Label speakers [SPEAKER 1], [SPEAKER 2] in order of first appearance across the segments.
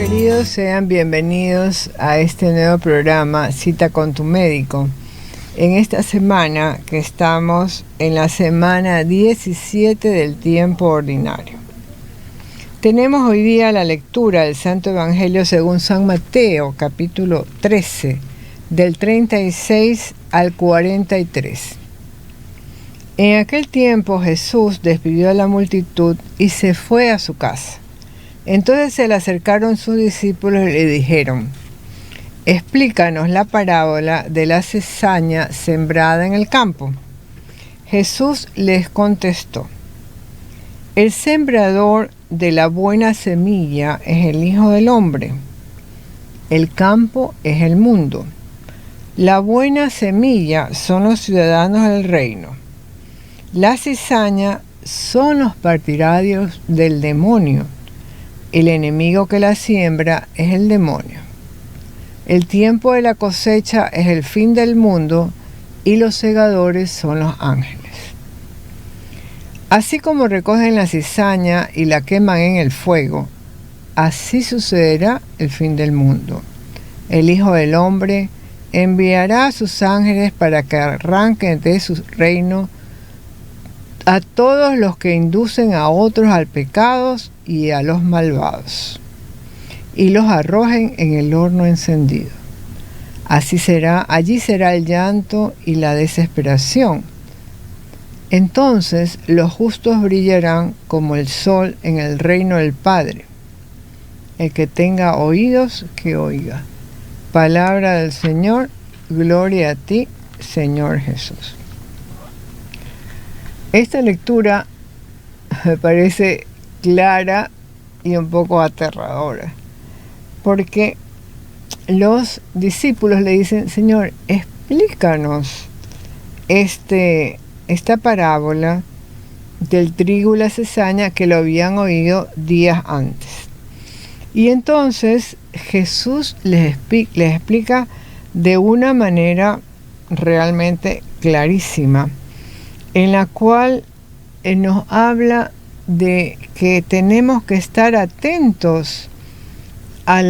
[SPEAKER 1] queridos, sean bienvenidos a este nuevo programa Cita con tu médico. En esta semana que estamos en la semana 17 del tiempo ordinario. Tenemos hoy día la lectura del Santo Evangelio según San Mateo, capítulo 13, del 36 al 43. En aquel tiempo Jesús despidió a la multitud y se fue a su casa. Entonces se le acercaron sus discípulos y le dijeron: explícanos la parábola de la cizaña sembrada en el campo. Jesús les contestó: el sembrador de la buena semilla es el Hijo del Hombre. El campo es el mundo. La buena semilla son los ciudadanos del reino. La cizaña son los partidarios del demonio. El enemigo que la siembra es el demonio. El tiempo de la cosecha es el fin del mundo y los segadores son los ángeles. Así como recogen la cizaña y la queman en el fuego, así sucederá el fin del mundo. El Hijo del Hombre enviará a sus ángeles para que arranquen de su reino a todos los que inducen a otros al pecado y a los malvados, y los arrojen en el horno encendido. Allí será el llanto y la desesperación. Entonces los justos brillarán como el sol en el reino del Padre. El que tenga oídos, que oiga. Palabra del Señor, gloria a ti, Señor Jesús. Esta lectura me parece clara y un poco aterradora, porque los discípulos le dicen: Señor, explícanos esta parábola del trigo y la cizaña, que lo habían oído días antes. Y entonces Jesús les explica de una manera realmente clarísima, en la cual nos habla de que tenemos que estar atentos a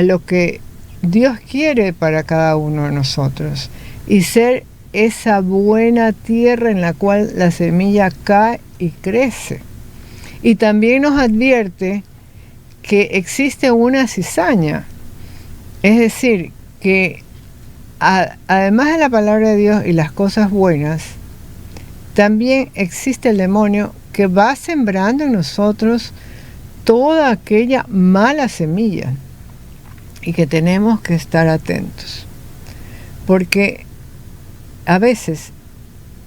[SPEAKER 1] lo que Dios quiere para cada uno de nosotros y ser esa buena tierra en la cual la semilla cae y crece. Y también nos advierte que existe una cizaña, es decir, que además de la palabra de Dios y las cosas buenas, también existe el demonio que va sembrando en nosotros toda aquella mala semilla y que tenemos que estar atentos. Porque a veces,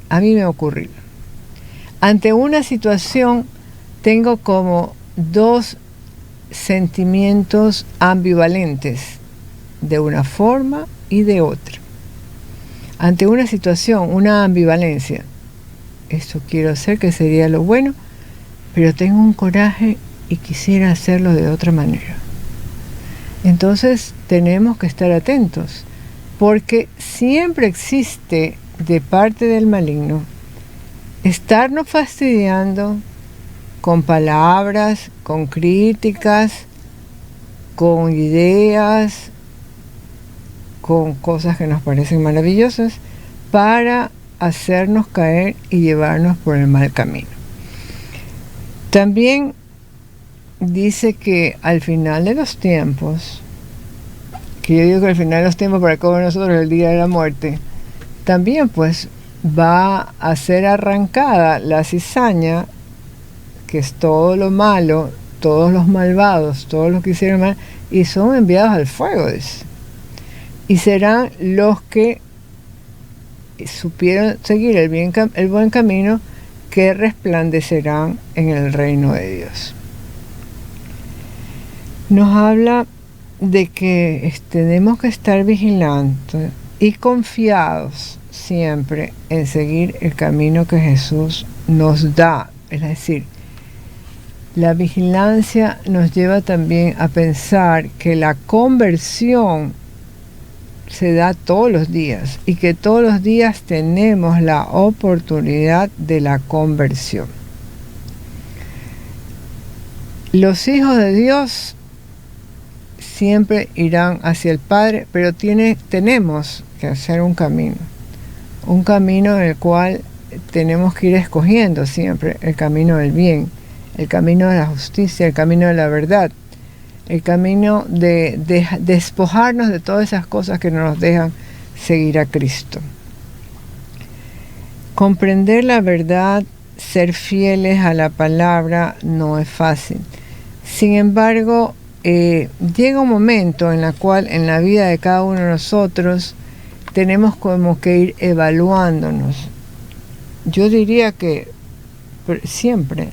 [SPEAKER 1] a mí me ocurre, ante una situación tengo como dos sentimientos ambivalentes, de una forma y de otra. Ante una situación, una ambivalencia: esto quiero hacer, que sería lo bueno, pero tengo un coraje y quisiera hacerlo de otra manera. Entonces tenemos que estar atentos, porque siempre existe de parte del maligno estarnos fastidiando con palabras, con críticas, con ideas, con cosas que nos parecen maravillosas, para hacernos caer y llevarnos por el mal camino. También dice que al final de los tiempos, que yo digo que al final de los tiempos para cada uno de nosotros el día de la muerte, también pues va a ser arrancada la cizaña, que es todo lo malo, todos los malvados, todos los que hicieron mal, y son enviados al fuego, dice. Y serán los que supieron seguir el buen camino, que resplandecerán en el reino de Dios. Nos habla de que tenemos que estar vigilantes y confiados siempre en seguir el camino que Jesús nos da. Es decir, la vigilancia nos lleva también a pensar que la conversión se da todos los días y que todos los días tenemos la oportunidad de la conversión. Los hijos de Dios siempre irán hacia el Padre, pero tenemos que hacer un camino en el cual tenemos que ir escogiendo siempre el camino del bien, el camino de la justicia, el camino de la verdad, el camino de despojarnos de todas esas cosas que no nos dejan seguir a Cristo. Comprender la verdad, ser fieles a la palabra no es fácil. Sin embargo, llega un momento en el cual en la vida de cada uno de nosotros tenemos como que ir evaluándonos. Yo diría que siempre,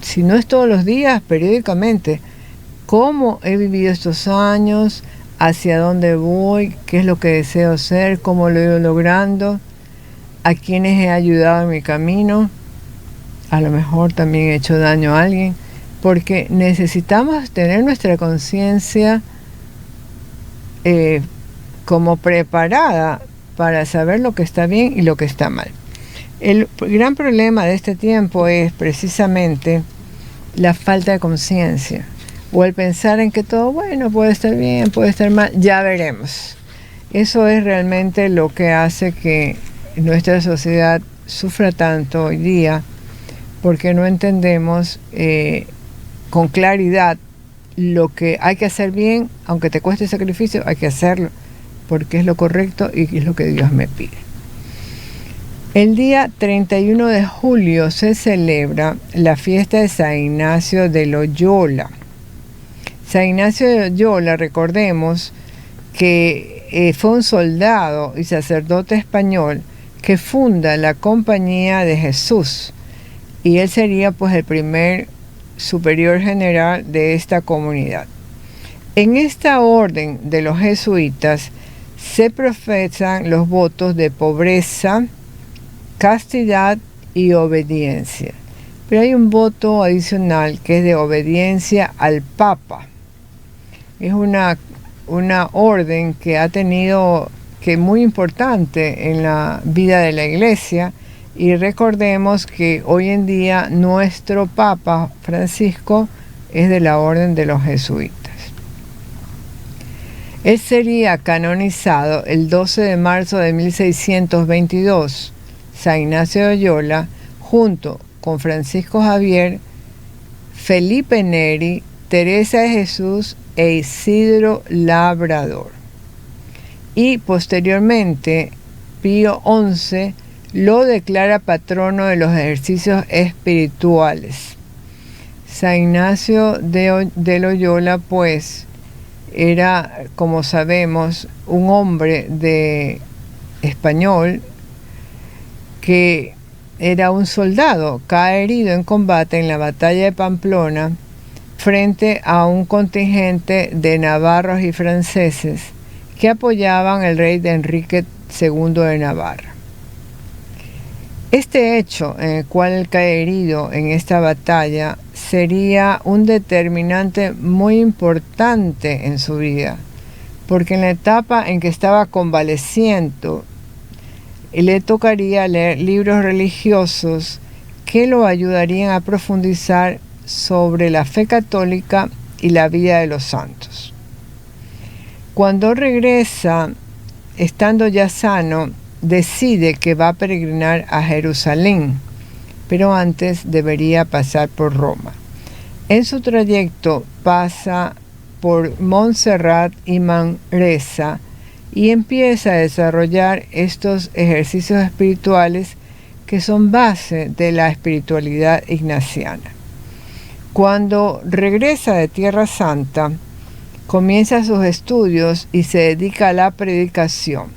[SPEAKER 1] si no es todos los días, periódicamente, cómo he vivido estos años, hacia dónde voy, qué es lo que deseo ser, cómo lo he ido logrando, a quienes he ayudado en mi camino, a lo mejor también he hecho daño a alguien, porque necesitamos tener nuestra conciencia como preparada para saber lo que está bien y lo que está mal. El gran problema de este tiempo es precisamente la falta de conciencia, o el pensar en que todo, bueno, puede estar bien, puede estar mal, ya veremos. Eso es realmente lo que hace que nuestra sociedad sufra tanto hoy día, porque no entendemos con claridad lo que hay que hacer bien, aunque te cueste sacrificio, hay que hacerlo, porque es lo correcto y es lo que Dios me pide. El día 31 de julio se celebra la fiesta de San Ignacio de Loyola. San Ignacio de Loyola, recordemos que fue un soldado y sacerdote español que funda la Compañía de Jesús, y él sería pues el primer superior general de esta comunidad. En esta orden de los jesuitas se profesan los votos de pobreza, castidad y obediencia. Pero hay un voto adicional que es de obediencia al Papa. Es una orden que ha tenido, que es muy importante en la vida de la Iglesia, y recordemos que hoy en día nuestro Papa Francisco es de la orden de los jesuitas. Él sería canonizado el 12 de marzo de 1622, San Ignacio de Loyola, junto con Francisco Javier, Felipe Neri, Teresa de Jesús e Isidro Labrador. Y posteriormente, Pío XI lo declara patrono de los ejercicios espirituales. San Ignacio de Loyola, pues, era, como sabemos, un hombre español que era un soldado, cae herido en combate en la batalla de Pamplona frente a un contingente de navarros y franceses que apoyaban al rey de Enrique II de Navarra. Este hecho en el cual él cae herido en esta batalla sería un determinante muy importante en su vida, porque en la etapa en que estaba convaleciendo, le tocaría leer libros religiosos que lo ayudarían a profundizar sobre la fe católica y la vida de los santos. Cuando regresa, estando ya sano, decide que va a peregrinar a Jerusalén, pero antes debería pasar por Roma. En su trayecto pasa por Montserrat y Manresa y empieza a desarrollar estos ejercicios espirituales que son base de la espiritualidad ignaciana. Cuando regresa de Tierra Santa, comienza sus estudios y se dedica a la predicación,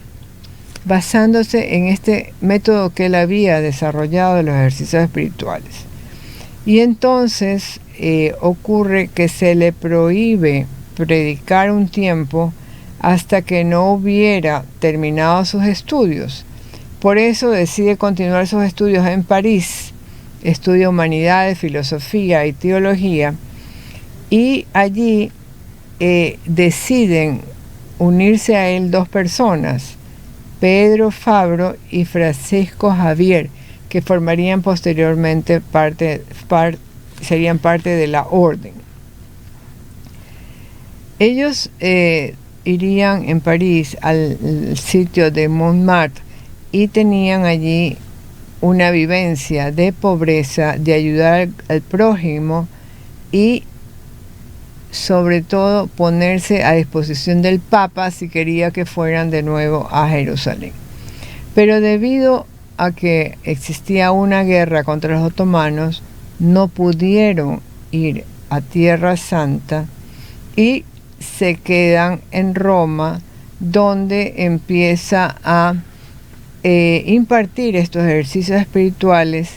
[SPEAKER 1] basándose en este método que él había desarrollado de los ejercicios espirituales. Y entonces ocurre que se le prohíbe predicar un tiempo hasta que no hubiera terminado sus estudios. Por eso decide continuar sus estudios en París, estudia humanidades, filosofía y teología, y allí deciden unirse a él dos personas, Pedro Fabro y Francisco Javier, que formarían posteriormente serían parte de la orden. Ellos irían en París al sitio de Montmartre y tenían allí una vivencia de pobreza, de ayudar al prójimo y sobre todo ponerse a disposición del Papa si quería que fueran de nuevo a Jerusalén. Pero debido a que existía una guerra contra los otomanos, no pudieron ir a Tierra Santa y se quedan en Roma, donde empieza a impartir estos ejercicios espirituales.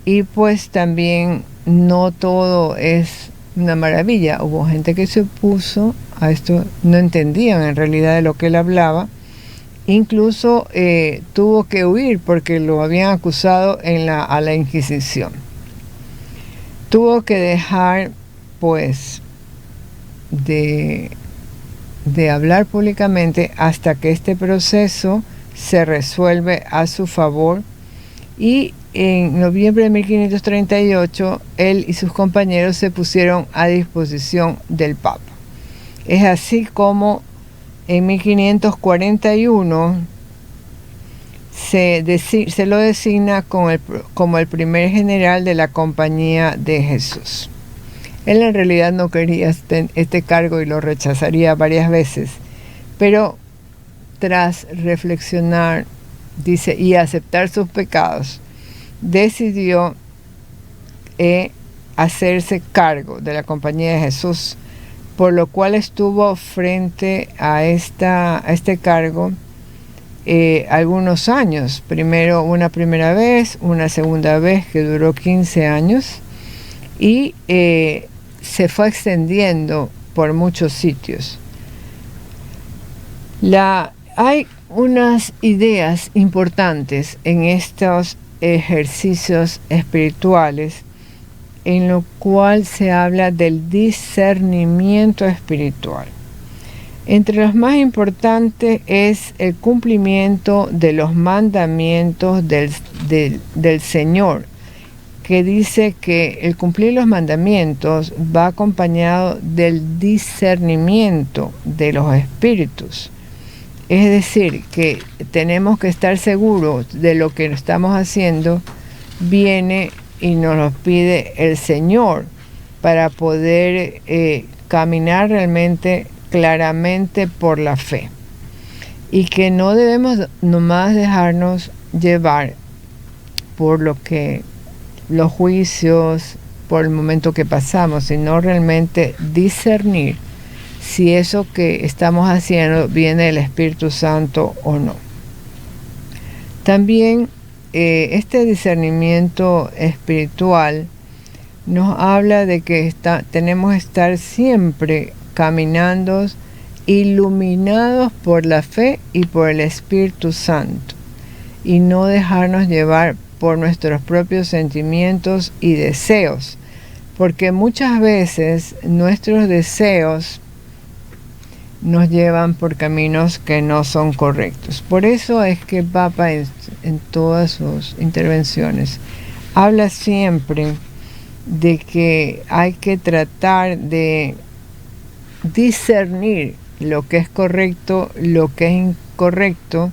[SPEAKER 1] Y pues también no todo es una maravilla. Hubo gente que se opuso a esto, no entendían en realidad de lo que él hablaba. Incluso tuvo que huir porque lo habían acusado a la Inquisición. Tuvo que dejar pues de hablar públicamente hasta que este proceso se resuelve a su favor, y en noviembre de 1538 él y sus compañeros se pusieron a disposición del Papa. Es así como en 1541 se lo designa como el primer general de la Compañía de Jesús. Él en realidad no quería este cargo y lo rechazaría varias veces, pero tras reflexionar, dice, y aceptar sus pecados, decidió hacerse cargo de la Compañía de Jesús, por lo cual estuvo frente a este cargo algunos años. Primero una primera vez, una segunda vez que duró 15 años, y se fue extendiendo por muchos sitios. Hay unas ideas importantes en estos ejercicios espirituales, en lo cual se habla del discernimiento espiritual. Entre los más importantes es el cumplimiento de los mandamientos del Señor, que dice que el cumplir los mandamientos va acompañado del discernimiento de los espíritus. Es decir, que tenemos que estar seguros de lo que estamos haciendo viene y nos lo pide el Señor para poder caminar realmente claramente por la fe, y que no debemos nomás dejarnos llevar por los juicios, por el momento que pasamos, sino realmente discernir si eso que estamos haciendo viene del Espíritu Santo o no. También este discernimiento espiritual nos habla de que tenemos que estar siempre caminando iluminados por la fe y por el Espíritu Santo, y no dejarnos llevar por nuestros propios sentimientos y deseos, porque muchas veces nuestros deseos nos llevan por caminos que no son correctos. Por eso es que el Papa en todas sus intervenciones habla siempre de que hay que tratar de discernir lo que es correcto, lo que es incorrecto,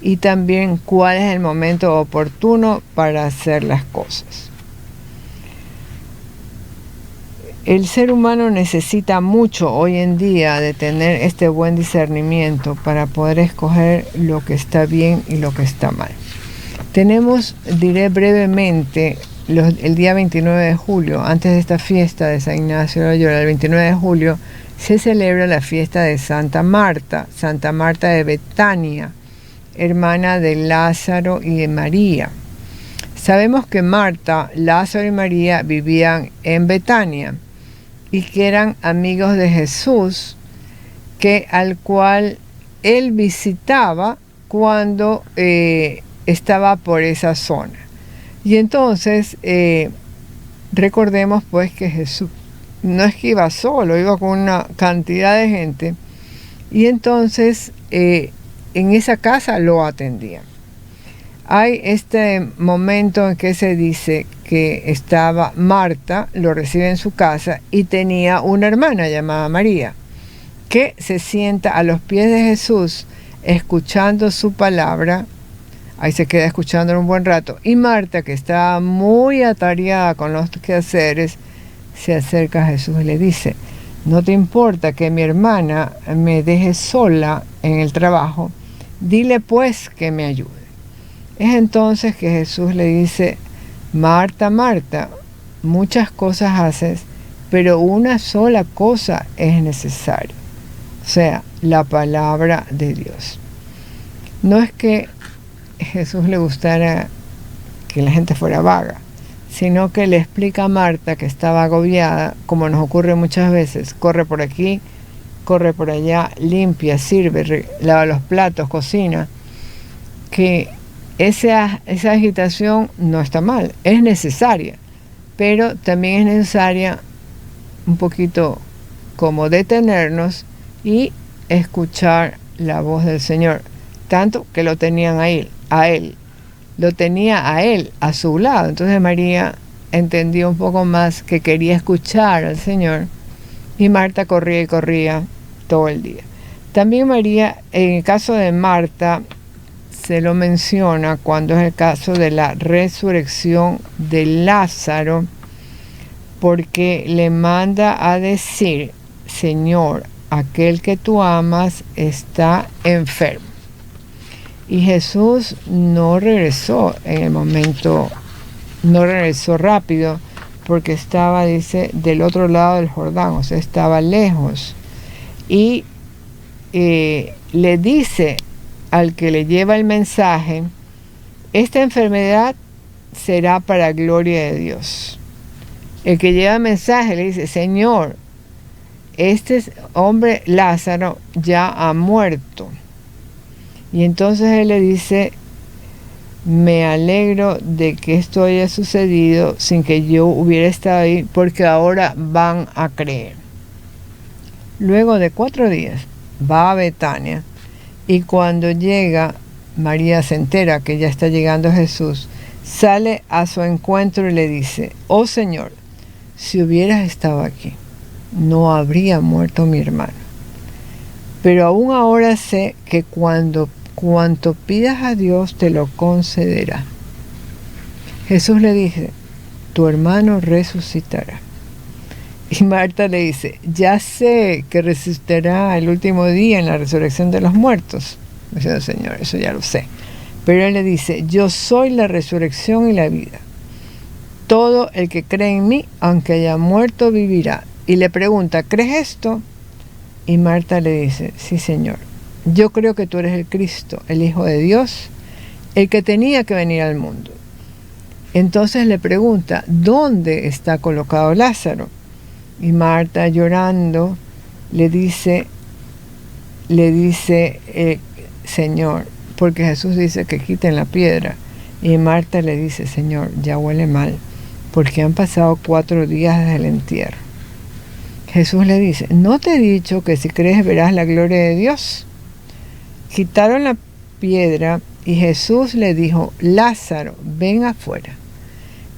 [SPEAKER 1] y también cuál es el momento oportuno para hacer las cosas. El ser humano necesita mucho hoy en día de tener este buen discernimiento para poder escoger lo que está bien y lo que está mal. Diré brevemente, el día 29 de julio, antes de esta fiesta de San Ignacio de Loyola, el 29 de julio, se celebra la fiesta de Santa Marta de Betania, hermana de Lázaro y de María. Sabemos que Marta, Lázaro y María vivían en Betania y que eran amigos de Jesús, al cual él visitaba cuando estaba por esa zona. Y entonces recordemos pues que Jesús no es que iba solo, iba con una cantidad de gente, y entonces en esa casa lo atendían. Hay este momento en que se dice que estaba Marta, lo recibe en su casa, y tenía una hermana llamada María. que se sienta a los pies de Jesús escuchando su palabra. Ahí se queda escuchándolo un buen rato. Y Marta, que está muy atareada con los quehaceres, se acerca a Jesús y le dice: ¿no te importa que mi hermana me deje sola en el trabajo? Dile pues que me ayude. Es entonces que Jesús le dice: Marta, Marta, muchas cosas haces, pero una sola cosa es necesaria. O sea, la palabra de Dios. No es que Jesús le gustara que la gente fuera vaga, sino que le explica a Marta, que estaba agobiada, como nos ocurre muchas veces: corre por aquí, corre por allá, limpia, sirve, lava los platos, cocina, que esa agitación no está mal, es necesaria, pero también es necesaria un poquito como detenernos y escuchar la voz del Señor, tanto que lo tenían a él, lo tenía a él, a su lado. Entonces María entendió un poco más que quería escuchar al Señor, y Marta corría y corría todo el día. También María, en el caso de Marta, se lo menciona cuando es el caso de la resurrección de Lázaro, porque le manda a decir: Señor, aquel que tú amas está enfermo. Y Jesús no regresó en el momento, no regresó rápido, porque estaba, dice, del otro lado del Jordán, o sea, estaba lejos. Y le dice al que le lleva el mensaje: esta enfermedad será para gloria de Dios. El que lleva el mensaje le dice: Señor, este hombre Lázaro ya ha muerto. Y entonces él le dice: me alegro de que esto haya sucedido sin que yo hubiera estado ahí, porque ahora van a creer. Luego de 4 días va a Betania, y cuando llega, María se entera que ya está llegando Jesús, sale a su encuentro y le dice: oh Señor, si hubieras estado aquí, no habría muerto mi hermano. Pero aún ahora sé que cuanto pidas a Dios te lo concederá. Jesús le dice: tu hermano resucitará. Y Marta le dice: ya sé que resucitará el último día en la resurrección de los muertos. Dice: Señor, eso ya lo sé. Pero él le dice: yo soy la resurrección y la vida. Todo el que cree en mí, aunque haya muerto, vivirá. Y le pregunta: ¿crees esto? Y Marta le dice: sí, Señor, yo creo que tú eres el Cristo, el Hijo de Dios, el que tenía que venir al mundo. Entonces le pregunta: ¿dónde está colocado Lázaro? Y Marta, llorando, le dice, Señor, porque Jesús dice que quiten la piedra. Y Marta le dice: Señor, ya huele mal, porque han pasado 4 días desde el entierro. Jesús le dice: ¿no te he dicho que si crees verás la gloria de Dios? Quitaron la piedra y Jesús le dijo: Lázaro, ven afuera.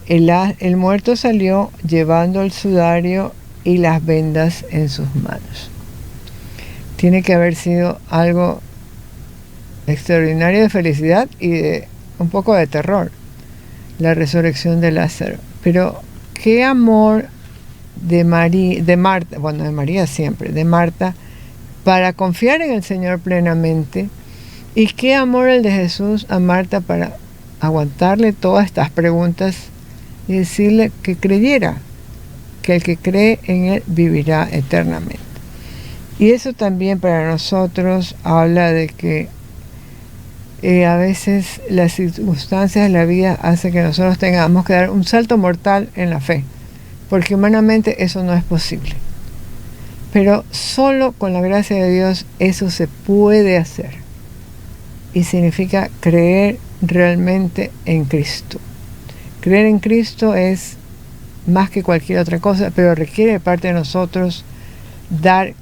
[SPEAKER 1] El muerto salió llevando el sudario y las vendas en sus manos. Tiene que haber sido algo extraordinario de felicidad y de un poco de terror, la resurrección de Lázaro. Pero qué amor de Marta, bueno, de María siempre, de Marta, para confiar en el Señor plenamente, y qué amor el de Jesús a Marta para aguantarle todas estas preguntas y decirle que creyera, que el que cree en Él vivirá eternamente. Y eso también para nosotros habla de que a veces las circunstancias de la vida hacen que nosotros tengamos que dar un salto mortal en la fe, porque humanamente eso no es posible. Pero solo con la gracia de Dios eso se puede hacer. Y significa creer realmente en Cristo. Creer en Cristo es más que cualquier otra cosa, pero requiere de parte de nosotros dar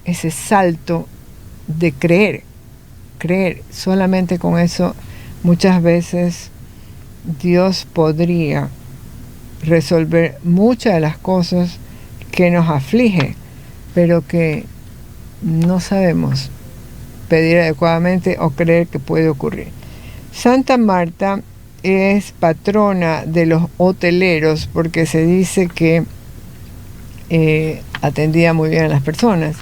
[SPEAKER 1] ese salto de creer. Creer, solamente con eso muchas veces Dios podría resolver muchas de las cosas que nos aflige, pero que no sabemos pedir adecuadamente o creer que puede ocurrir. Santa Marta es patrona de los hoteleros porque se dice que atendía muy bien a las personas,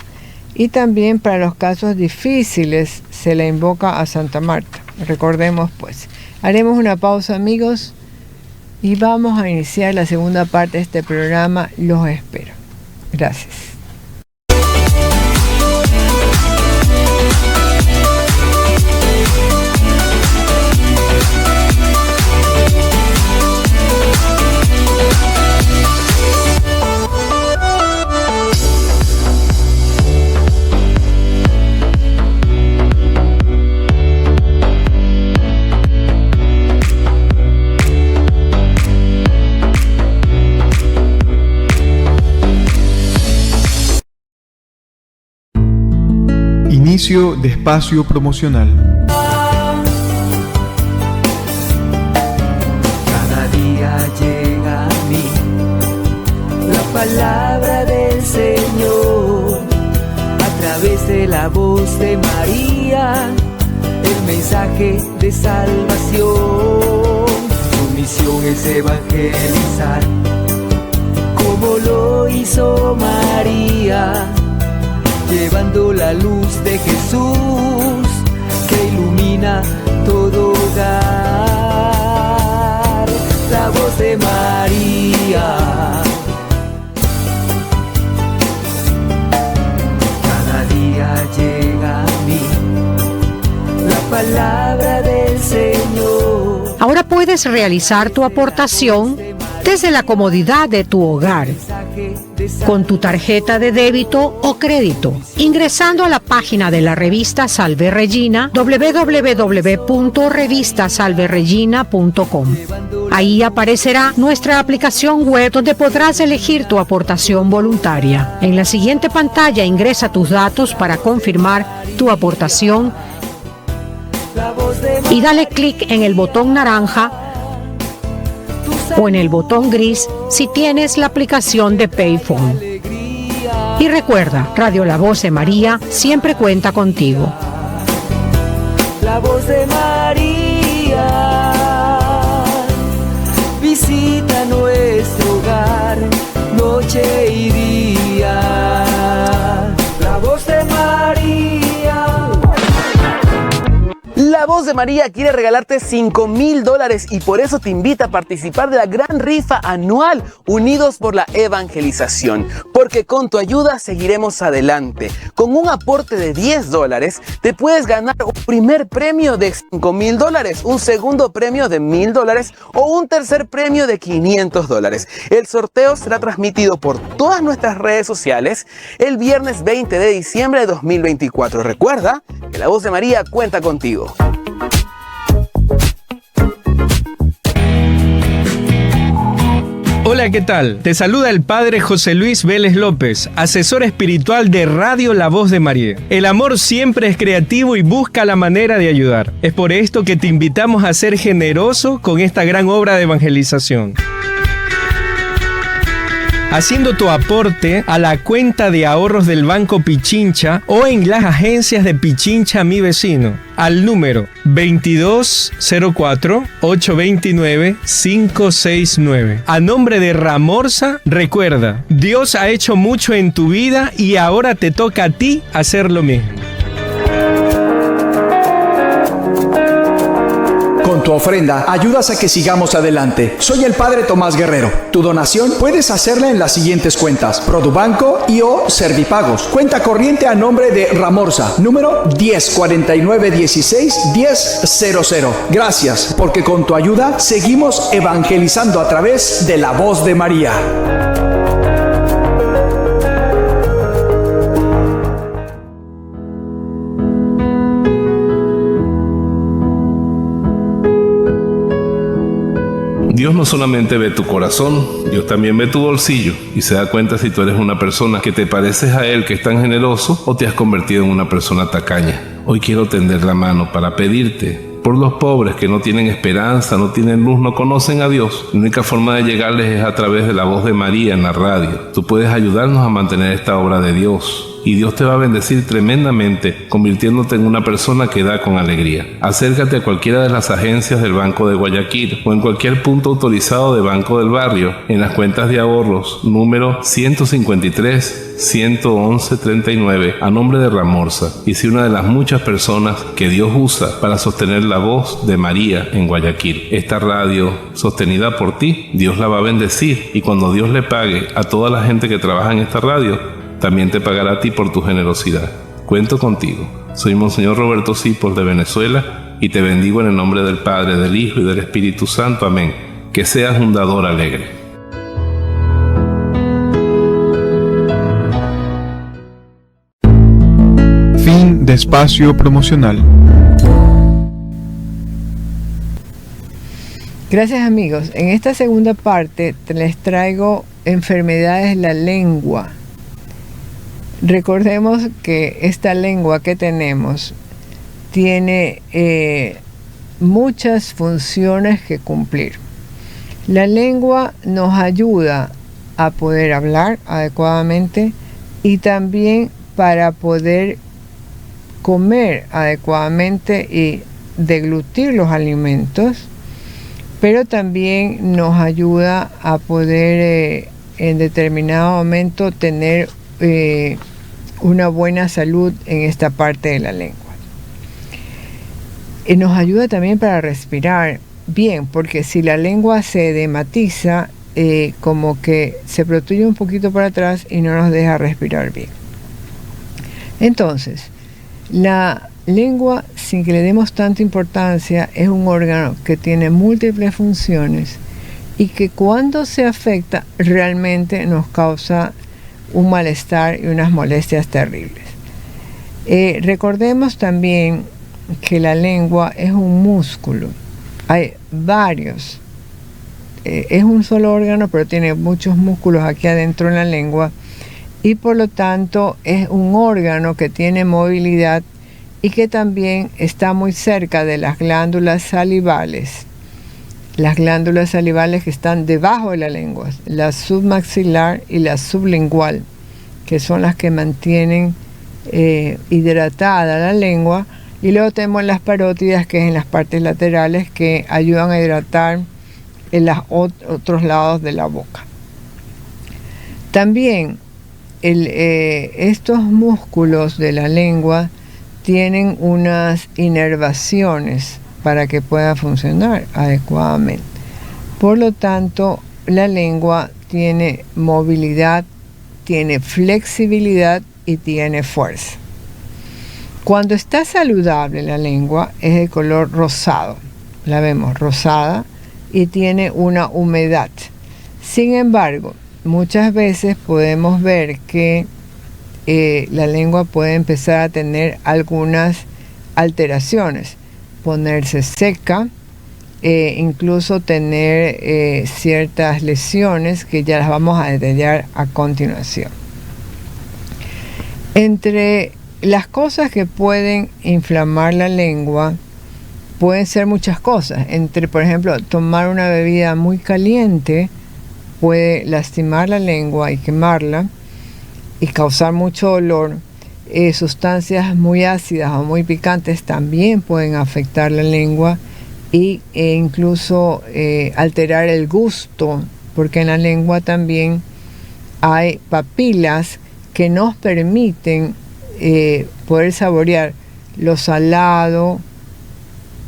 [SPEAKER 1] y también para los casos difíciles se le invoca a Santa Marta. Recordemos pues. Haremos una pausa, amigos, y vamos a iniciar la segunda parte de este programa. Los espero. Gracias.
[SPEAKER 2] Inicio de espacio promocional.
[SPEAKER 3] Cada día llega a mí la palabra del Señor a través de la voz de María, el mensaje de salvación. Su misión es evangelizar, como lo hizo María, llevando la luz de Jesús que ilumina todo hogar. La voz de María. Cada día llega a mí la palabra del Señor.
[SPEAKER 4] Ahora puedes realizar tu aportación desde la comodidad de tu hogar, con tu tarjeta de débito o crédito, ingresando a la página de la revista Salve Regina, www.revistasalveregina.com. Ahí aparecerá nuestra aplicación web donde podrás elegir tu aportación voluntaria. En la siguiente pantalla ingresa tus datos para confirmar tu aportación y dale clic en el botón naranja o en el botón gris si tienes la aplicación de Payphone. Y recuerda, Radio La Voz de María siempre cuenta contigo.
[SPEAKER 3] La voz de María visita nuestro hogar, noche y día. La voz de María. La Voz de María quiere regalarte $5,000 y por eso te invita a participar de la gran rifa anual Unidos por la Evangelización, porque con tu ayuda seguiremos adelante. Con un aporte de $10 te puedes ganar un primer premio de $5,000, un segundo premio de $1,000 o un tercer premio de $500. El sorteo será transmitido por todas nuestras redes sociales el viernes 20 de diciembre de 2024. Recuerda que La Voz de María cuenta contigo.
[SPEAKER 5] Hola, ¿qué tal? Te saluda el Padre José Luis Vélez López, asesor espiritual de Radio La Voz de María. El amor siempre es creativo y busca la manera de ayudar. Es por esto que te invitamos a ser generoso con esta gran obra de evangelización, haciendo tu aporte a la cuenta de ahorros del Banco Pichincha o en las agencias de Pichincha Mi Vecino, al número 2204-829-569. A nombre de Ramorza, recuerda, Dios ha hecho mucho en tu vida y ahora te toca a ti hacer lo mismo.
[SPEAKER 6] Con tu ofrenda ayudas a que sigamos adelante. Soy el Padre Tomás Guerrero. Tu donación puedes hacerla en las siguientes cuentas: Produbanco y o Servipagos. Cuenta corriente a nombre de Ramorza, número 1049161000. Gracias, porque con tu ayuda seguimos evangelizando a través de La Voz de María.
[SPEAKER 7] Dios no solamente ve tu corazón, Dios también ve tu bolsillo y se da cuenta si tú eres una persona que te pareces a Él, que es tan generoso, o te has convertido en una persona tacaña. Hoy quiero tender la mano para pedirte por los pobres que no tienen esperanza, no tienen luz, no conocen a Dios. La única forma de llegarles es a través de La Voz de María en la radio. Tú puedes ayudarnos a mantener esta obra de Dios. y Dios te va a bendecir tremendamente, convirtiéndote en una persona que da con alegría. Acércate a cualquiera de las agencias del Banco de Guayaquil o en cualquier punto autorizado de Banco del Barrio, en las cuentas de ahorros número 153 111 39 a nombre de Ramorza, y sé una de las muchas personas que Dios usa para sostener la voz de María en Guayaquil. Esta radio, sostenida por ti, Dios la va a bendecir, y cuando Dios le pague a toda la gente que trabaja en esta radio, también te pagará a ti por tu generosidad. Cuento contigo. Soy Monseñor Roberto Cipos de Venezuela y te bendigo en el nombre del Padre, del Hijo y del Espíritu Santo. Amén. Que seas un dador alegre.
[SPEAKER 2] Fin de espacio promocional.
[SPEAKER 1] Gracias, amigos. En esta segunda parte les traigo enfermedades de la lengua. Recordemos que esta lengua que tenemos tiene muchas funciones que cumplir. La lengua nos ayuda a poder hablar adecuadamente y también para poder comer adecuadamente y deglutir los alimentos, pero también nos ayuda a poder en determinado momento tener una buena salud en esta parte de la lengua. Y nos ayuda también para respirar bien, porque si la lengua se edematiza, como que se protruye un poquito para atrás y no nos deja respirar bien. Entonces, la lengua, sin que le demos tanta importancia, es un órgano que tiene múltiples funciones y que cuando se afecta realmente nos causa un malestar y unas molestias terribles. Recordemos también que la lengua es un músculo. Hay varios. Es un solo órgano, pero tiene muchos músculos aquí adentro en la lengua, y por lo tanto es un órgano que tiene movilidad y que también está muy cerca de las glándulas salivales. Las glándulas salivales que están debajo de la lengua, la submaxilar y la sublingual, que son las que mantienen hidratada la lengua, y luego tenemos las parótidas, que es en las partes laterales, que ayudan a hidratar en los otros lados de la boca. También estos músculos de la lengua tienen unas inervaciones para que pueda funcionar adecuadamente. Por lo tanto, la lengua tiene movilidad, tiene flexibilidad y tiene fuerza. Cuando está saludable la lengua es de color rosado, la vemos rosada y tiene una humedad. Sin embargo, muchas veces podemos ver que la lengua puede empezar a tener algunas alteraciones, ponerse seca, incluso tener ciertas lesiones que ya las vamos a detallar a continuación. Entre las cosas que pueden inflamar la lengua pueden ser muchas cosas. Por ejemplo, tomar una bebida muy caliente puede lastimar la lengua y quemarla y causar mucho dolor. Sustancias muy ácidas o muy picantes también pueden afectar la lengua e incluso alterar el gusto, porque en la lengua también hay papilas que nos permiten poder saborear lo salado,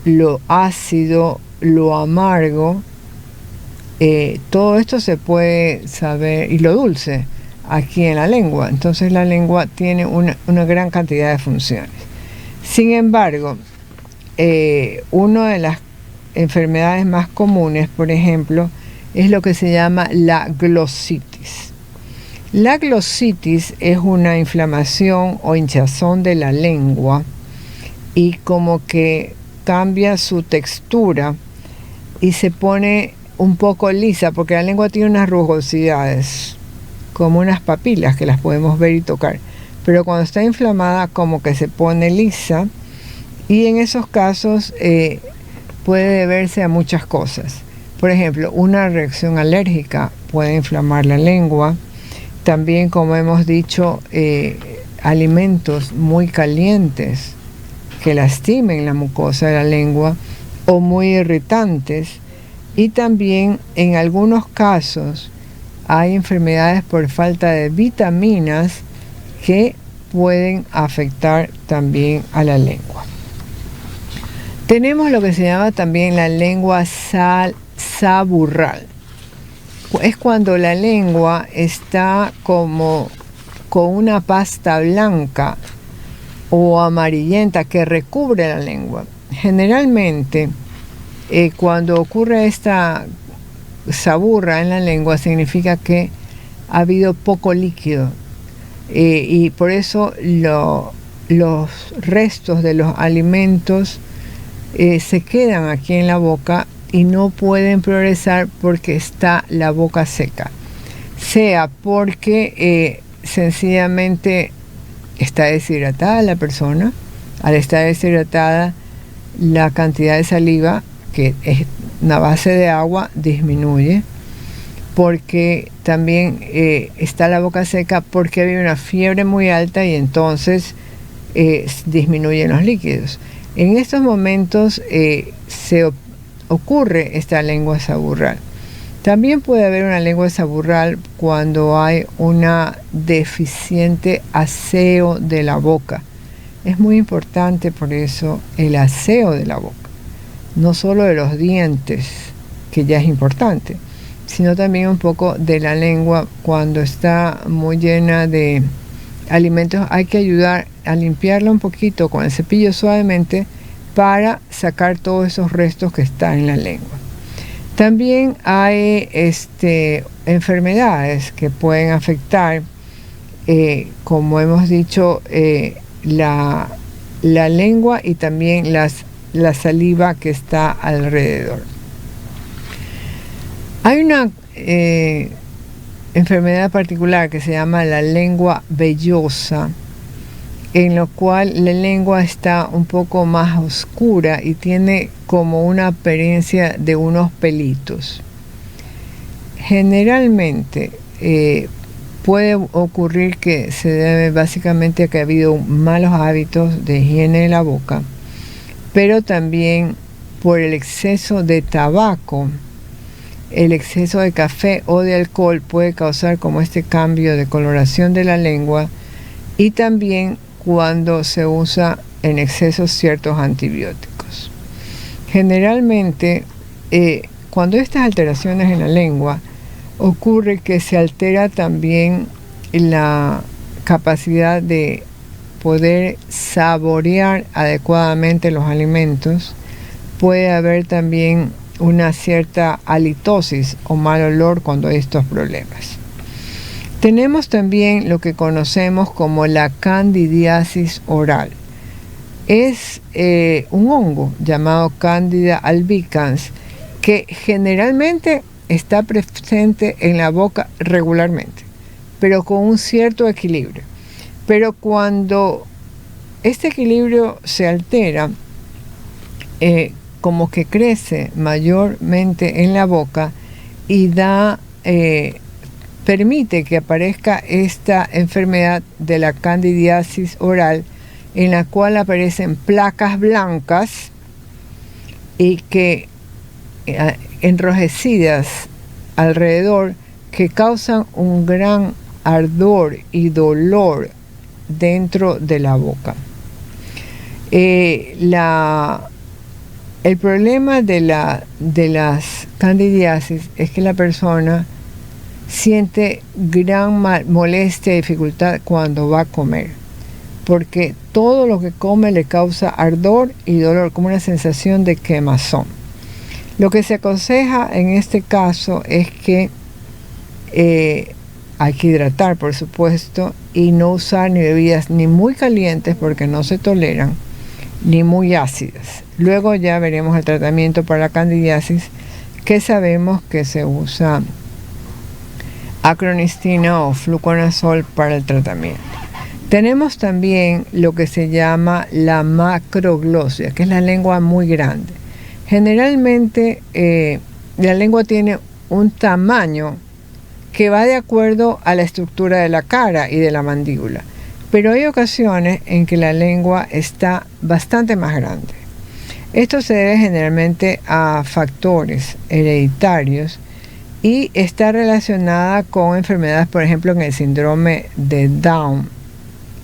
[SPEAKER 1] lo ácido, lo amargo. Todo esto se puede saber, y lo dulce aquí en la lengua. Entonces la lengua tiene una gran cantidad de funciones. Sin embargo, una de las enfermedades más comunes, por ejemplo, es lo que se llama la glositis. La glositis es una inflamación o hinchazón de la lengua y como que cambia su textura y se pone un poco lisa, porque la lengua tiene unas rugosidades, como unas papilas que las podemos ver y tocar, pero cuando está inflamada como que se pone lisa, y en esos casos puede deberse a muchas cosas. Por ejemplo, una reacción alérgica puede inflamar la lengua. También, como hemos dicho, alimentos muy calientes que lastimen la mucosa de la lengua o muy irritantes, y también en algunos casos hay enfermedades por falta de vitaminas que pueden afectar también a la lengua. Tenemos lo que se llama también la lengua saburral. Es cuando la lengua está como con una pasta blanca o amarillenta que recubre la lengua. Generalmente, cuando ocurre esta saburra en la lengua, significa que ha habido poco líquido, y por eso los restos de los alimentos se quedan aquí en la boca y no pueden progresar porque está la boca seca, sea porque sencillamente está deshidratada la persona. Al estar deshidratada, la cantidad de saliva, que es una base de agua, disminuye, porque también está la boca seca porque hay una fiebre muy alta y entonces disminuyen los líquidos. En estos momentos se ocurre esta lengua saburral. También puede haber una lengua saburral cuando hay una deficiente aseo de la boca. Es muy importante por eso el aseo de la boca, no solo de los dientes, que ya es importante, sino también un poco de la lengua. Cuando está muy llena de alimentos, hay que ayudar a limpiarla un poquito con el cepillo suavemente para sacar todos esos restos que están en la lengua. También hay enfermedades que pueden afectar, como hemos dicho, la lengua y también la saliva que está alrededor. Hay una enfermedad particular que se llama la lengua vellosa, en lo cual la lengua está un poco más oscura y tiene como una apariencia de unos pelitos. Generalmente puede ocurrir que se debe básicamente a que ha habido malos hábitos de higiene de la boca, pero también por el exceso de tabaco, el exceso de café o de alcohol puede causar como este cambio de coloración de la lengua, y también cuando se usa en exceso ciertos antibióticos. Generalmente, cuando estas alteraciones en la lengua ocurre, que se altera también la capacidad de poder saborear adecuadamente los alimentos. Puede haber también una cierta halitosis o mal olor cuando hay estos problemas. Tenemos también lo que conocemos como la candidiasis oral. Es un hongo llamado Candida albicans que generalmente está presente en la boca regularmente, pero con un cierto equilibrio. Pero cuando este equilibrio se altera, como que crece mayormente en la boca y permite que aparezca esta enfermedad de la candidiasis oral, en la cual aparecen placas blancas y que enrojecidas alrededor, que causan un gran ardor y dolor dentro de la boca. El problema de las candidiasis es que la persona siente gran molestia y dificultad cuando va a comer, porque todo lo que come le causa ardor y dolor, como una sensación de quemazón. Lo que se aconseja en este caso es que hay que hidratar, por supuesto, y no usar ni bebidas ni muy calientes porque no se toleran, ni muy ácidas. Luego ya veremos el tratamiento para la candidiasis, que sabemos que se usa acronistina o fluconazol para el tratamiento. Tenemos también lo que se llama la macroglosia, que es la lengua muy grande. Generalmente la lengua tiene un tamaño que va de acuerdo a la estructura de la cara y de la mandíbula, pero hay ocasiones en que la lengua está bastante más grande. Esto se debe generalmente a factores hereditarios y está relacionada con enfermedades, por ejemplo, en el síndrome de Down.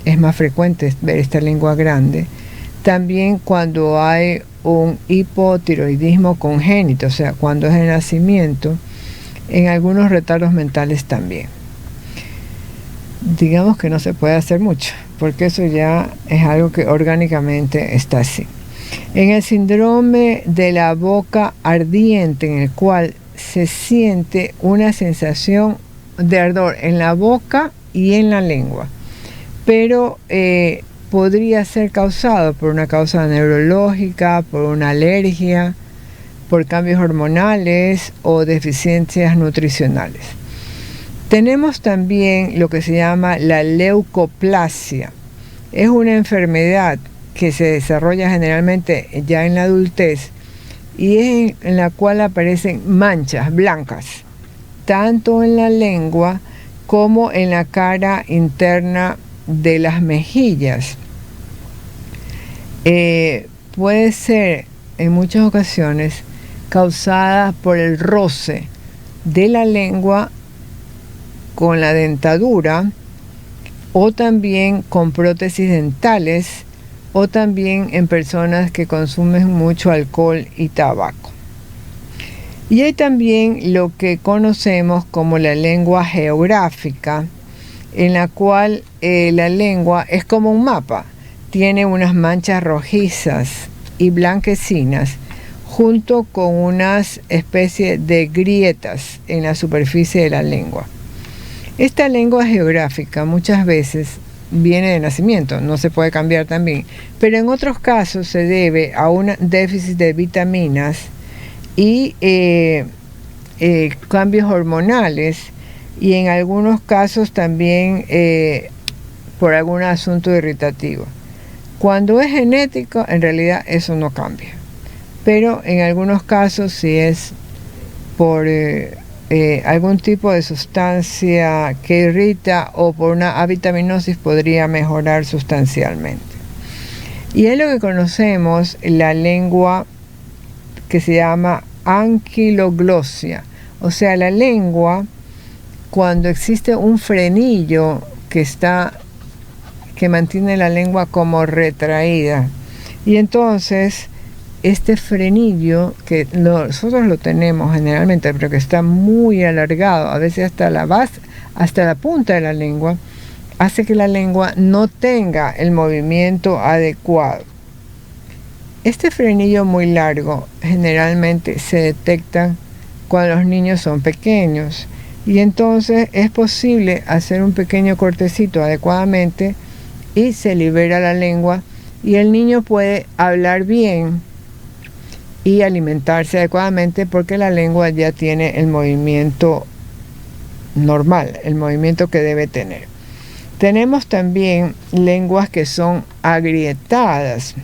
[SPEAKER 1] Es más frecuente ver esta lengua grande. También cuando hay un hipotiroidismo congénito, o sea, cuando es de nacimiento, en algunos retardos mentales también. Digamos que no se puede hacer mucho, porque eso ya es algo que orgánicamente está así. En el síndrome de la boca ardiente, en el cual se siente una sensación de ardor en la boca y en la lengua, pero podría ser causado por una causa neurológica, por una alergia, por cambios hormonales o deficiencias nutricionales. Tenemos también lo que se llama la leucoplasia. Es una enfermedad que se desarrolla generalmente ya en la adultez y es en la cual aparecen manchas blancas, tanto en la lengua como en la cara interna de las mejillas. Puede ser en muchas ocasiones causada por el roce de la lengua con la dentadura, o también con prótesis dentales, o también en personas que consumen mucho alcohol y tabaco. Y hay también lo que conocemos como la lengua geográfica, en la cual la lengua es como un mapa, tiene unas manchas rojizas y blanquecinas, junto con unas especies de grietas en la superficie de la lengua. Esta lengua geográfica muchas veces viene de nacimiento, no se puede cambiar también, pero en otros casos se debe a un déficit de vitaminas y cambios hormonales, y en algunos casos también por algún asunto irritativo. Cuando es genético, en realidad eso no cambia, pero en algunos casos si es por algún tipo de sustancia que irrita o por una avitaminosis, podría mejorar sustancialmente. Y es lo que conocemos la lengua que se llama anquiloglosia, o sea, la lengua cuando existe un frenillo que mantiene la lengua como retraída, y entonces este frenillo, que nosotros lo tenemos generalmente, pero que está muy alargado, a veces hasta la base, hasta la punta de la lengua, hace que la lengua no tenga el movimiento adecuado. Este frenillo muy largo generalmente se detecta cuando los niños son pequeños, y entonces es posible hacer un pequeño cortecito adecuadamente y se libera la lengua, y el niño puede hablar bien y alimentarse adecuadamente, porque la lengua ya tiene el movimiento normal, el movimiento que debe tener. Tenemos también lenguas que son agrietadas.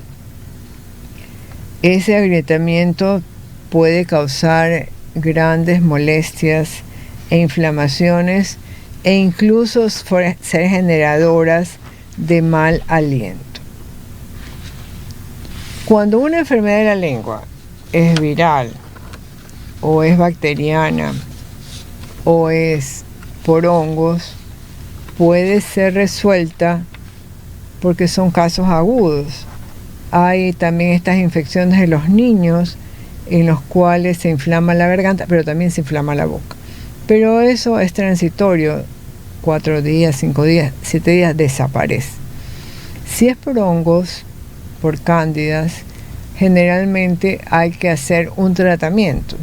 [SPEAKER 1] Ese agrietamiento puede causar grandes molestias e inflamaciones, e incluso ser generadoras de mal aliento. Cuando una enfermedad de la lengua es viral, o es bacteriana, o es por hongos, puede ser resuelta porque son casos agudos. Hay también estas infecciones de los niños en los cuales se inflama la garganta, pero también se inflama la boca. Pero eso es transitorio, 4 días, 5 días, 7 días desaparece. Si es por hongos, por cándidas, generalmente hay que hacer un tratamiento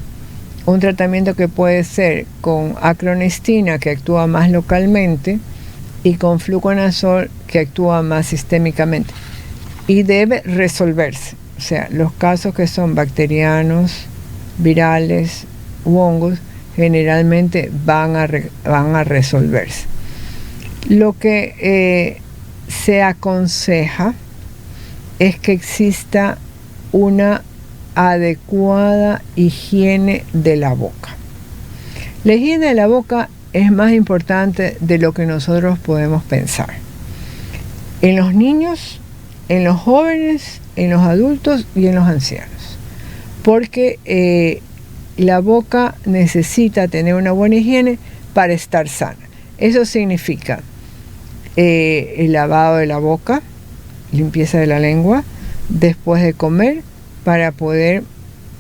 [SPEAKER 1] que puede ser con acronistina, que actúa más localmente, y con fluconazol, que actúa más sistémicamente, y debe resolverse. O sea, los casos que son bacterianos, virales u hongos, generalmente van a resolverse. Lo que se aconseja es que exista una adecuada higiene de la boca. La higiene de la boca es más importante de lo que nosotros podemos pensar. en los niños, en los jóvenes, en los adultos y en los ancianos, porque la boca necesita tener una buena higiene para estar sana. Eso significa el lavado de la boca, limpieza de la lengua, después de comer, para poder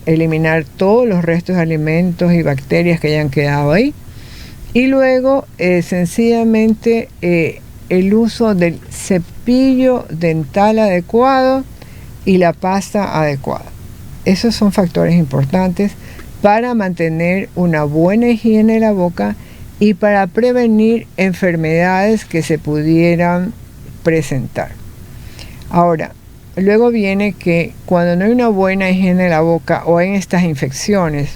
[SPEAKER 1] eliminar todos los restos de alimentos y bacterias que hayan quedado ahí. Y luego, sencillamente, el uso del cepillo dental adecuado y la pasta adecuada. Esos son factores importantes para mantener una buena higiene de la boca y para prevenir enfermedades que se pudieran presentar. Ahora, luego viene que cuando no hay una buena higiene de la boca o en estas infecciones,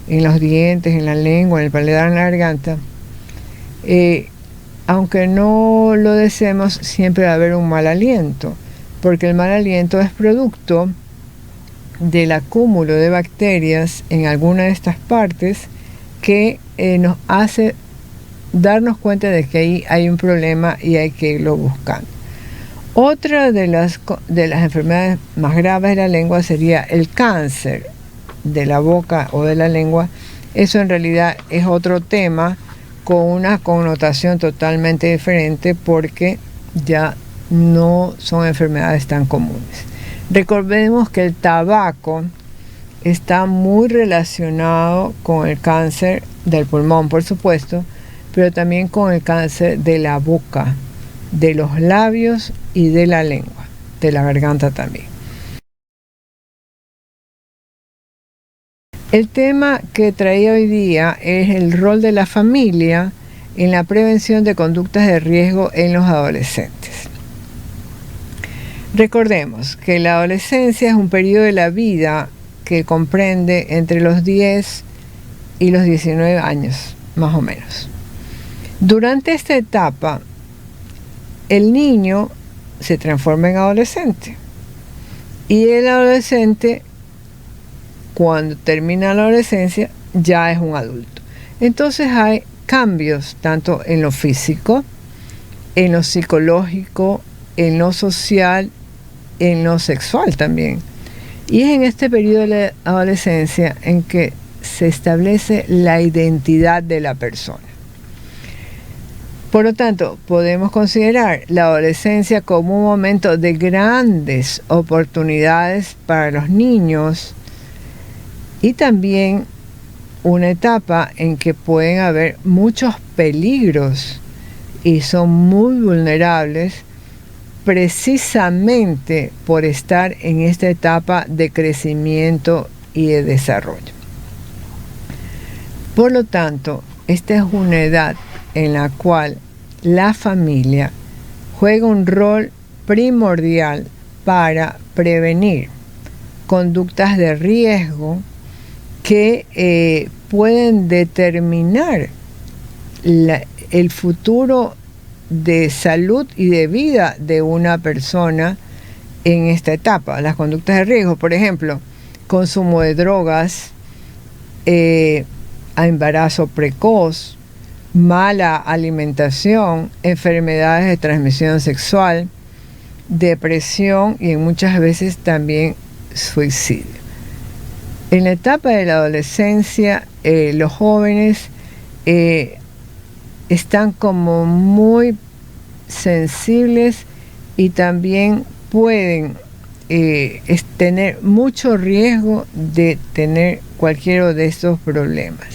[SPEAKER 1] en los dientes, en la lengua, en el paladar, en la garganta, aunque no lo deseemos, siempre va a haber un mal aliento, porque el mal aliento es producto del acúmulo de bacterias en alguna de estas partes que nos hace darnos cuenta de que ahí hay un problema y hay que irlo buscando. Otra de las enfermedades más graves de la lengua sería el cáncer de la boca o de la lengua. Eso en realidad es otro tema con una connotación totalmente diferente, porque ya no son enfermedades tan comunes. Recordemos que el tabaco está muy relacionado con el cáncer del pulmón, por supuesto, pero también con el cáncer de la boca, de los labios y de la lengua, de la garganta también. El tema que traía hoy día es el rol de la familia en la prevención de conductas de riesgo en los adolescentes. Recordemos que la adolescencia es un periodo de la vida que comprende entre los 10 y los 19 años, más o menos. Durante esta etapa, el niño se transforma en adolescente y el adolescente, cuando termina la adolescencia, ya es un adulto. Entonces hay cambios tanto en lo físico, en lo psicológico, en lo social, en lo sexual también. Y es en este periodo de la adolescencia en que se establece la identidad de la persona. Por lo tanto, podemos considerar la adolescencia como un momento de grandes oportunidades para los niños y también una etapa en que pueden haber muchos peligros y son muy vulnerables precisamente por estar en esta etapa de crecimiento y de desarrollo. Por lo tanto, esta es una edad en la cual la familia juega un rol primordial para prevenir conductas de riesgo que pueden determinar el futuro de salud y de vida de una persona en esta etapa. Las conductas de riesgo, por ejemplo, consumo de drogas, embarazo precoz, mala alimentación, enfermedades de transmisión sexual, depresión y en muchas veces también suicidio. En la etapa de la adolescencia, los jóvenes están como muy sensibles y también pueden tener mucho riesgo de tener cualquiera de estos problemas.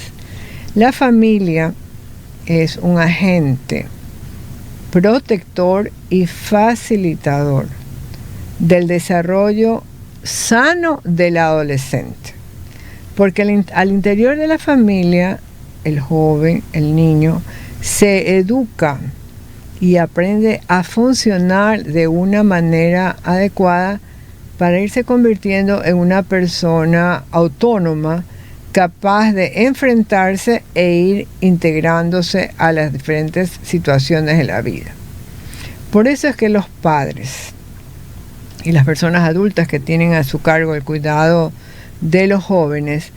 [SPEAKER 1] La familia es un agente protector y facilitador del desarrollo sano del adolescente, porque al interior de la familia, el joven, el niño, se educa y aprende a funcionar de una manera adecuada para irse convirtiendo en una persona autónoma, capaz de enfrentarse e ir integrándose a las diferentes situaciones de la vida. Por eso es que los padres y las personas adultas que tienen a su cargo el cuidado de los jóvenes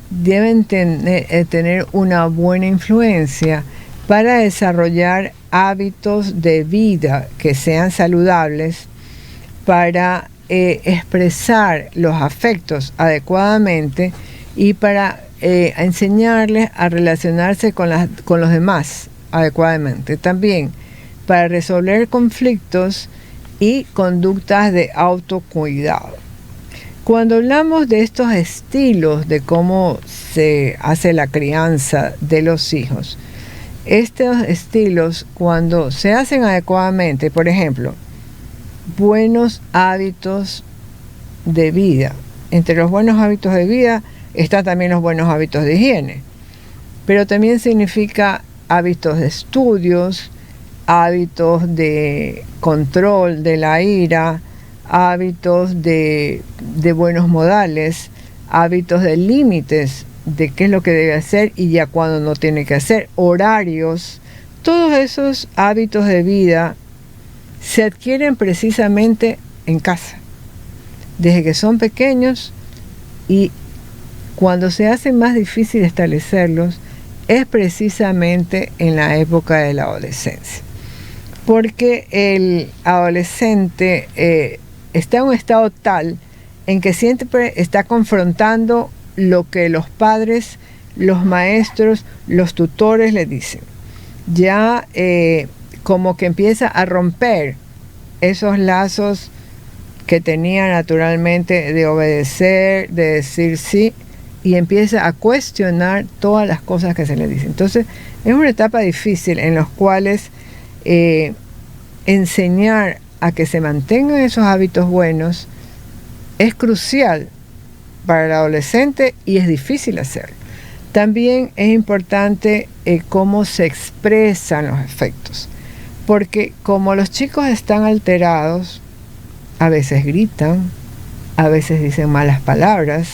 [SPEAKER 1] deben tener una buena influencia para desarrollar hábitos de vida que sean saludables, para expresar los afectos adecuadamente y para enseñarles a relacionarse con los demás adecuadamente. También para resolver conflictos y conductas de autocuidado. Cuando hablamos de estos estilos de cómo se hace la crianza de los hijos, estos estilos, cuando se hacen adecuadamente, por ejemplo, buenos hábitos de vida. Entre los buenos hábitos de vida están también los buenos hábitos de higiene, pero también significa hábitos de estudios, hábitos de control de la ira, hábitos de buenos modales, hábitos de límites de qué es lo que debe hacer y ya cuando no tiene que hacer, horarios. Todos esos hábitos de vida se adquieren precisamente en casa, desde que son pequeños, y cuando se hace más difícil establecerlos es precisamente en la época de la adolescencia, porque el adolescente está en un estado tal en que siempre está confrontando lo que los padres, los maestros, los tutores le dicen. Ya como que empieza a romper esos lazos que tenía naturalmente de obedecer, de decir sí, y empieza a cuestionar todas las cosas que se le dicen. Entonces es una etapa difícil en las cuales enseñar a que se mantengan esos hábitos buenos es crucial para el adolescente y es difícil hacerlo. También es importante cómo se expresan los afectos, porque como los chicos están alterados, a veces gritan, a veces dicen malas palabras,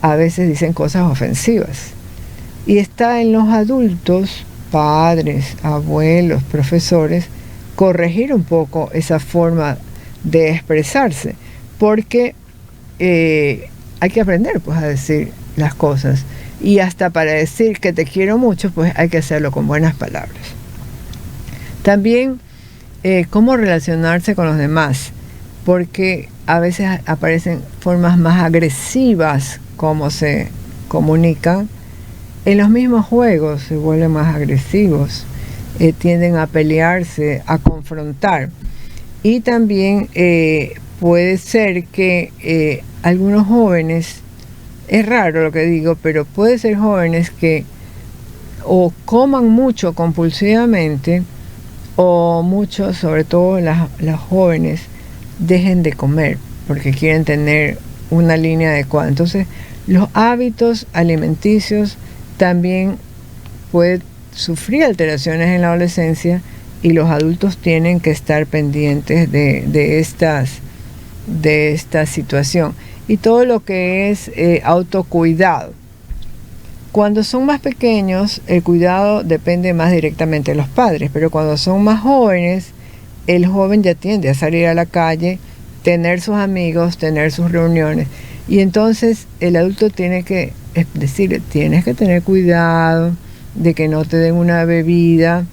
[SPEAKER 1] a veces dicen cosas ofensivas. Y está en los adultos, padres, abuelos, profesores, corregir un poco esa forma de expresarse, porque hay que aprender pues a decir las cosas, y hasta para decir que te quiero mucho pues hay que hacerlo con buenas palabras. También cómo relacionarse con los demás, porque a veces aparecen formas más agresivas como se comunican. En los mismos juegos se vuelven más agresivos, tienden a pelearse, a confrontar. Y también puede ser que algunos jóvenes, es raro lo que digo, pero puede ser jóvenes que o coman mucho compulsivamente, o muchos, sobre todo las jóvenes, dejen de comer porque quieren tener una línea adecuada. Entonces los hábitos alimenticios también pueden sufrir alteraciones en la adolescencia, y los adultos tienen que estar pendientes de esta situación. Y todo lo que es autocuidado. Cuando son más pequeños, el cuidado depende más directamente de los padres, pero cuando son más jóvenes, el joven ya tiende a salir a la calle, tener sus amigos, tener sus reuniones, y entonces el adulto tiene que decirle, tienes que tener cuidado de que no te den una bebida,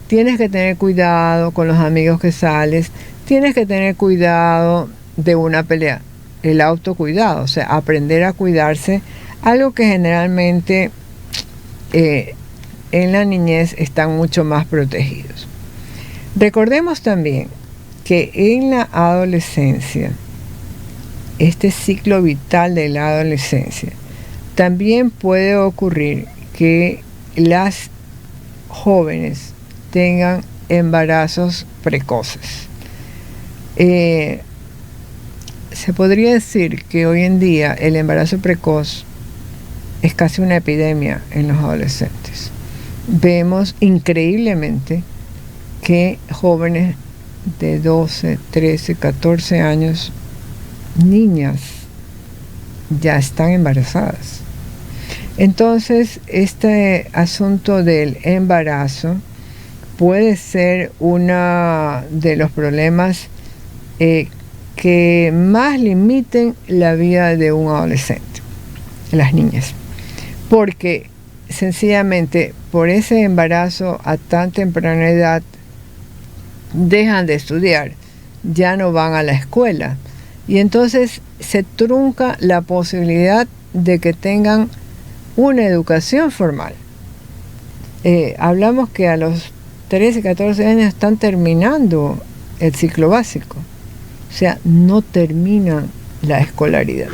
[SPEAKER 1] tienes que tener cuidado con los amigos que sales, tienes que tener cuidado de una pelea. El autocuidado, o sea, aprender a cuidarse, algo que generalmente en la niñez están mucho más protegidos. Recordemos también que en la adolescencia, este ciclo vital de la adolescencia, también puede ocurrir que las jóvenes tengan embarazos precoces. Se podría decir que hoy en día el embarazo precoz es casi una epidemia en los adolescentes. Vemos increíblemente que jóvenes de 12, 13, 14 años, niñas, ya están embarazadas. Entonces, este asunto del embarazo puede ser uno de los problemas que más limiten la vida de un adolescente, las niñas, porque sencillamente por ese embarazo a tan temprana edad dejan de estudiar, ya no van a la escuela y entonces se trunca la posibilidad de que tengan una educación formal. Hablamos que a los 13, 14 años están terminando el ciclo básico, o sea, no terminan la escolaridad.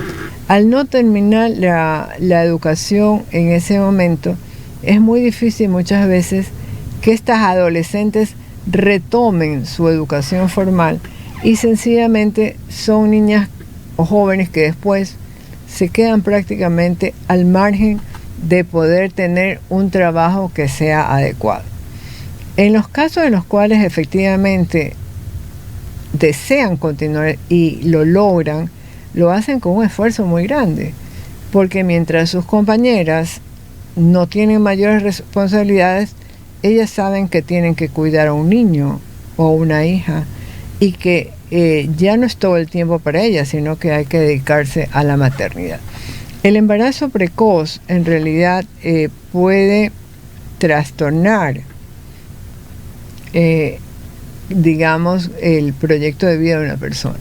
[SPEAKER 1] Al no terminar la educación en ese momento, es muy difícil muchas veces que estas adolescentes retomen su educación formal y sencillamente son niñas o jóvenes que después se quedan prácticamente al margen de poder tener un trabajo que sea adecuado. En los casos en los cuales efectivamente desean continuar y lo logran, lo hacen con un esfuerzo muy grande, porque mientras sus compañeras no tienen mayores responsabilidades, ellas saben que tienen que cuidar a un niño o una hija y que ya no es todo el tiempo para ellas, sino que hay que dedicarse a la maternidad. El embarazo precoz en realidad puede trastornar, digamos, el proyecto de vida de una persona.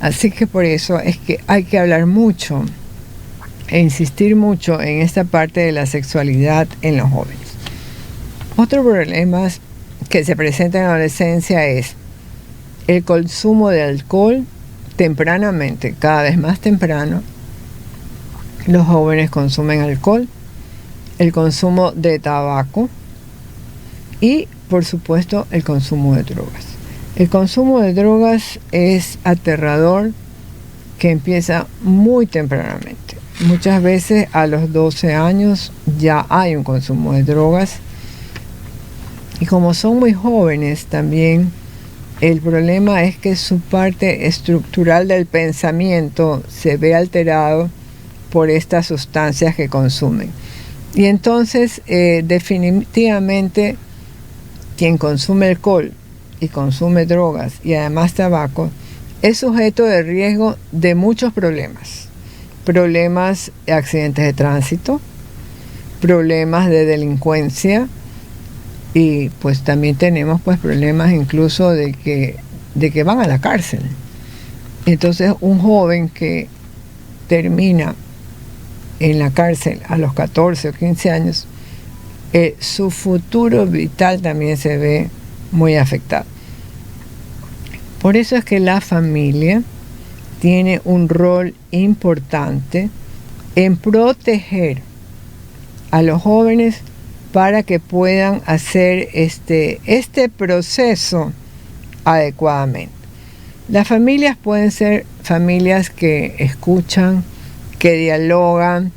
[SPEAKER 1] Así que por eso es que hay que hablar mucho e insistir mucho en esta parte de la sexualidad en los jóvenes. Otro problema que se presenta en la adolescencia es el consumo de alcohol tempranamente, cada vez más temprano. Los jóvenes consumen alcohol, el consumo de tabaco y, por supuesto, el consumo de drogas. El consumo de drogas es aterrador, que empieza muy tempranamente. Muchas veces a los 12 años ya hay un consumo de drogas. Y como son muy jóvenes también, el problema es que su parte estructural del pensamiento se ve alterado por estas sustancias que consumen. Y entonces definitivamente quien consume alcohol y consume drogas y además tabaco es sujeto de riesgo de muchos problemas. Problemas de accidentes de tránsito, problemas de delincuencia y pues también tenemos pues problemas incluso de que van a la cárcel. Entonces un joven que termina en la cárcel a los 14 o 15 años, su futuro vital también se ve muy afectado. Por eso es que la familia tiene un rol importante en proteger a los jóvenes para que puedan hacer este proceso adecuadamente. Las familias pueden ser familias que escuchan, que dialogan,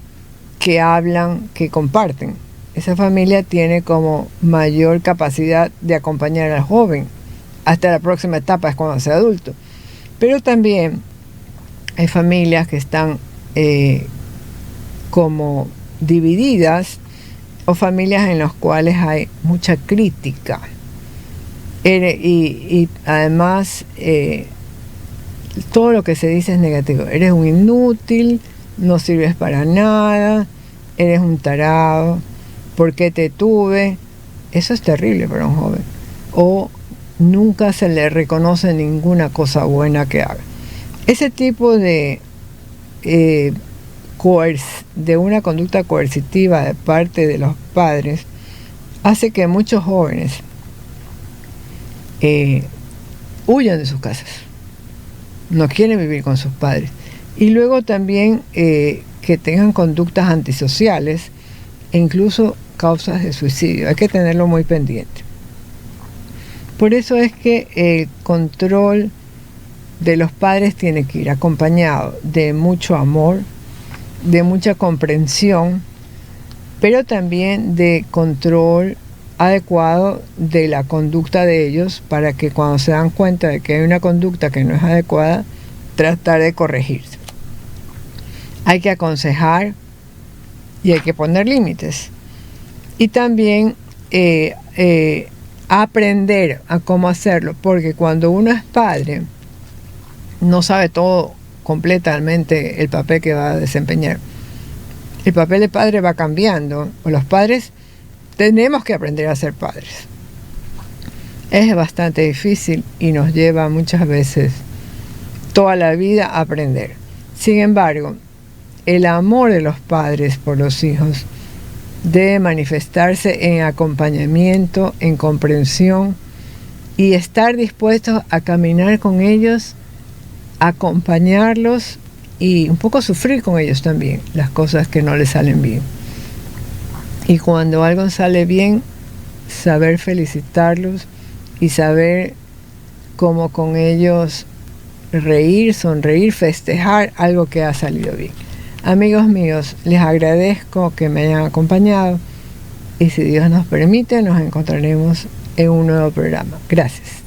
[SPEAKER 1] que hablan, que comparten. Esa familia tiene como mayor capacidad de acompañar al joven hasta la próxima etapa, es cuando sea adulto. Pero también hay familias que están como divididas o familias en las cuales hay mucha crítica y además todo lo que se dice es negativo. Eres un inútil, no sirves para nada, eres un tarado, ¿por qué te tuve? Eso es terrible para un joven. O nunca se le reconoce ninguna cosa buena que haga. Ese tipo de una conducta coercitiva de parte de los padres hace que muchos jóvenes huyan de sus casas, no quieren vivir con sus padres y luego también que tengan conductas antisociales e incluso causas de suicidio. Hay que tenerlo muy pendiente. Por eso es que el control de los padres tiene que ir acompañado de mucho amor, de mucha comprensión, pero también de control adecuado de la conducta de ellos para que cuando se dan cuenta de que hay una conducta que no es adecuada, tratar de corregirse. Hay que aconsejar y hay que poner límites. Y también aprender a cómo hacerlo, porque cuando uno es padre, no sabe todo completamente el papel que va a desempeñar. el papel de padre va cambiando, o los padres tenemos que aprender a ser padres. Es bastante difícil y nos lleva muchas veces toda la vida a aprender. Sin embargo, el amor de los padres por los hijos debe manifestarse en acompañamiento, en comprensión y estar dispuestos a caminar con ellos, acompañarlos y un poco sufrir con ellos también las cosas que no les salen bien. Y cuando algo sale bien, saber felicitarlos y saber cómo con ellos reír, sonreír, festejar algo que ha salido bien. Amigos míos, les agradezco que me hayan acompañado y si Dios nos permite, nos encontraremos en un nuevo programa. Gracias.